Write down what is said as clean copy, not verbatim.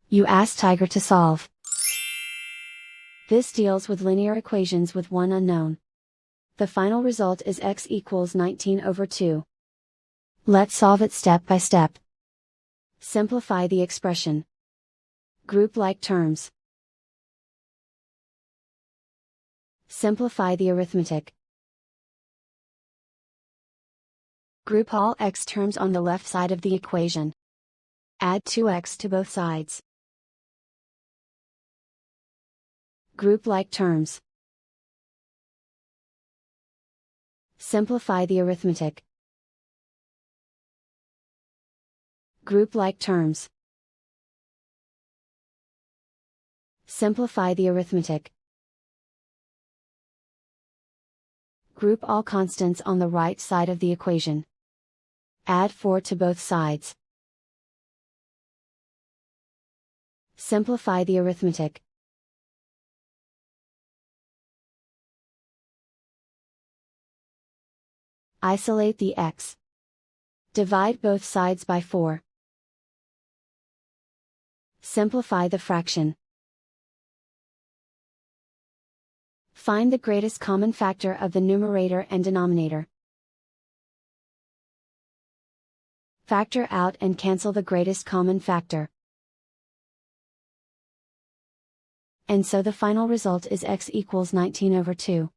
You ask Tiger to solve. This deals with linear equations with one unknown. The final result is x equals 19/2. Let's solve it step by step. Simplify the expression. Group like terms. Simplify the arithmetic. Group all x terms on the left side of the equation. Add 2x to both sides. Group like terms. Simplify the arithmetic. Group like terms. Simplify the arithmetic. Group all constants on the right side of the equation. Add 4 to both sides. Simplify the arithmetic. Isolate the x. Divide both sides by 4. Simplify the fraction. Find the greatest common factor of the numerator and denominator. Factor out and cancel the greatest common factor. And so the final result is x equals 19/2.